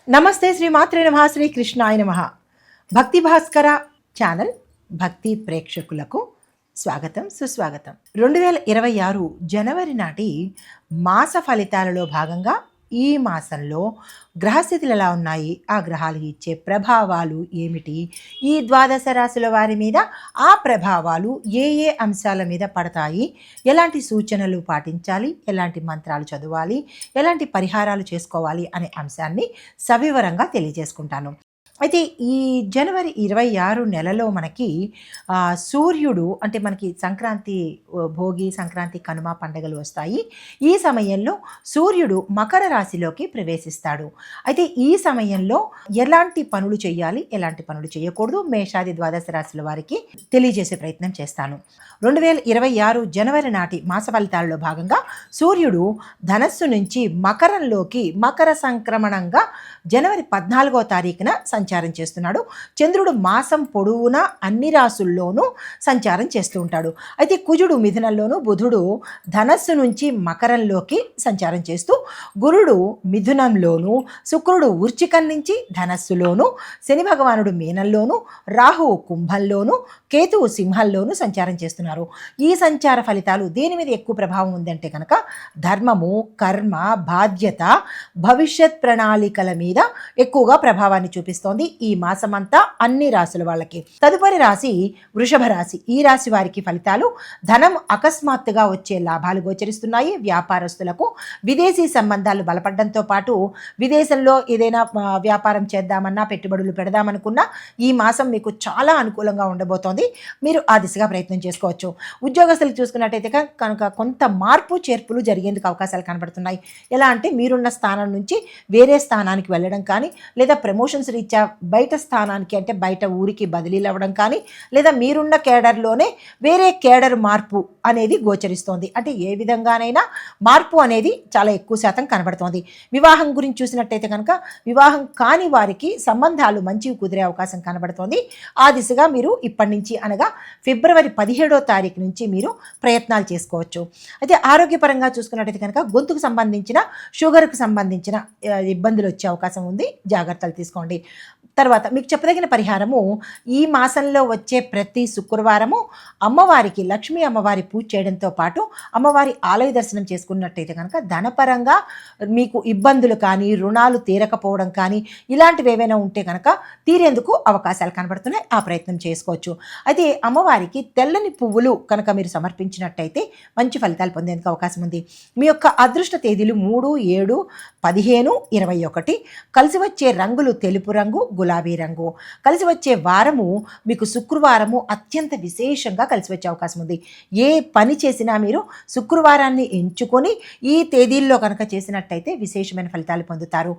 నమస్తే శ్రీ మాత్రే నమః శ్రీ కృష్ణాయ నమః. భక్తి భాస్కర ఛానల్ భక్తి ప్రేక్షకులకు స్వాగతం సుస్వాగతం. 2026 జనవరి నాటి మాస ఫలితాలలో భాగంగా ఈ మాసంలో గ్రహస్థితులు ఎలా ఉన్నాయి, ఆ గ్రహాలు ఇచ్చే ప్రభావాలు ఏమిటి, ఈ ద్వాదశ రాశుల వారి మీద ఆ ప్రభావాలు ఏ ఏ అంశాల మీద పడతాయి, ఎలాంటి సూచనలు పాటించాలి, ఎలాంటి మంత్రాలు చదవాలి, ఎలాంటి పరిహారాలు చేసుకోవాలి అనే అంశాన్ని సవివరంగా తెలియజేసుకుంటాను. అయితే ఈ జనవరి 26 నెలలో మనకి సూర్యుడు అంటే మనకి సంక్రాంతి, భోగి, సంక్రాంతి, కనుమ పండుగలు వస్తాయి. ఈ సమయంలో సూర్యుడు మకర రాశిలోకి ప్రవేశిస్తాడు. అయితే ఈ సమయంలో ఎలాంటి పనులు చేయాలి, ఎలాంటి పనులు చేయకూడదు, మేషాది ద్వాదశ రాశుల వారికి తెలియజేసే ప్రయత్నం చేస్తాను. 2026 జనవరి నాటి మాస ఫలితాలలో భాగంగా సూర్యుడు ధనస్సు నుంచి మకరంలోకి మకర సంక్రమణంగా జనవరి 14వ తారీఖున సంచారం చేస్తున్నాడు. చంద్రుడు మాసం పొడవునా అన్ని రాసుల్లోనూ సంచారం చేస్తూ ఉంటాడు. అయితే కుజుడు మిథునంలోను, బుధుడు ధనస్సు నుంచి మకరంలోకి సంచారం చేస్తూ, గురుడు మిథునంలోను, శుక్రుడు వృశ్చికం నుంచి ధనస్సులోను, శని భగవానుడు మీనంలోను, రాహువు కుంభంలోను, కేతువు సింహంలోను సంచారం చేస్తున్నారు. ఈ సంచార ఫలితాలు దేని మీద ఎక్కువ ప్రభావం ఉందంటే కనుక ధర్మము, కర్మ, బాధ్యత, భవిష్యత్ ప్రణాళికల మీద ఎక్కువగా ప్రభావాన్ని చూపిస్తోంది ఈ మాసమంతా అన్ని రాశుల వాళ్ళకి. తదుపరి రాశి వృషభ రాశి. ఈ రాశి వారికి ఫలితాలు: ధనం అకస్మాత్తుగా వచ్చే లాభాలు గోచరిస్తున్నాయి. వ్యాపారస్తులకు విదేశీ సంబంధాలు బలపడడంతో పాటు విదేశంలో ఏదైనా వ్యాపారం చేద్దామన్నా, పెట్టుబడులు పెడదామనుకున్నా ఈ మాసం మీకు చాలా అనుకూలంగా ఉండబోతోంది. మీరు ఆ దిశగా ప్రయత్నం చేసుకోవచ్చు. ఉద్యోగస్తులు చూసుకున్నట్టయితే కనుక కొంత మార్పు చేర్పులు జరిగేందుకు అవకాశాలు కనబడుతున్నాయి. ఎలా అంటే మీరున్న స్థానం నుంచి వేరే స్థానానికి వెళ్ళడం కానీ, లేదా ప్రమోషన్స్ రీత్యా బయట స్థానానికి అంటే బయట ఊరికి బదిలీలు అవ్వడం కానీ, లేదా మీరున్న కేడర్లోనే వేరే కేడర్ మార్పు అనేది గోచరిస్తోంది. అంటే ఏ విధంగానైనా మార్పు అనేది చాలా ఎక్కువ శాతం కనబడుతోంది. వివాహం గురించి చూసినట్టయితే కనుక వివాహం కాని వారికి సంబంధాలు మంచివి కుదిరే అవకాశం కనబడుతోంది. ఆ దిశగా మీరు ఇప్పటి నుంచి అనగా ఫిబ్రవరి 17వ తారీఖు నుంచి మీరు ప్రయత్నాలు చేసుకోవచ్చు. అయితే ఆరోగ్యపరంగా చూసుకున్నట్టయితే కనుక గొంతుకు సంబంధించిన, షుగర్కు సంబంధించిన ఇబ్బందులు వచ్చే అవకాశం ఉంది. జాగ్రత్తలు తీసుకోండి. తర్వాత మీకు చెప్పదగిన పరిహారము, ఈ మాసంలో వచ్చే ప్రతి శుక్రవారము అమ్మవారికి, లక్ష్మీ అమ్మవారి పూజ చేయడంతో పాటు అమ్మవారి ఆలయ దర్శనం చేసుకున్నట్టయితే కనుక ధనపరంగా మీకు ఇబ్బందులు కానీ, రుణాలు తీరకపోవడం కానీ ఇలాంటివి ఏవైనా ఉంటే కనుక తీరేందుకు అవకాశాలు కనబడుతున్నాయి. ఆ ప్రయత్నం చేసుకోవచ్చు. అయితే అమ్మవారికి తెల్లని పువ్వులు కనుక మీరు సమర్పించినట్టయితే మంచి ఫలితాలు పొందేందుకు అవకాశం ఉంది. మీ యొక్క అదృష్ట తేదీలు 3, 7, 15, 21. కలిసి వచ్చే రంగులు తెలుపు రంగు, గులాబీ రంగు. కలిసి వచ్చే వారము మీకు శుక్రవారము అత్యంత విశేషంగా కలిసి వచ్చే అవకాశం ఉంది. ఏ పని చేసినా మీరు శుక్రవారాన్ని ఎంచుకొని ఈ తేదీల్లో కనుక చేసినట్టయితే విశేషమైన ఫలితాలు పొందుతారు.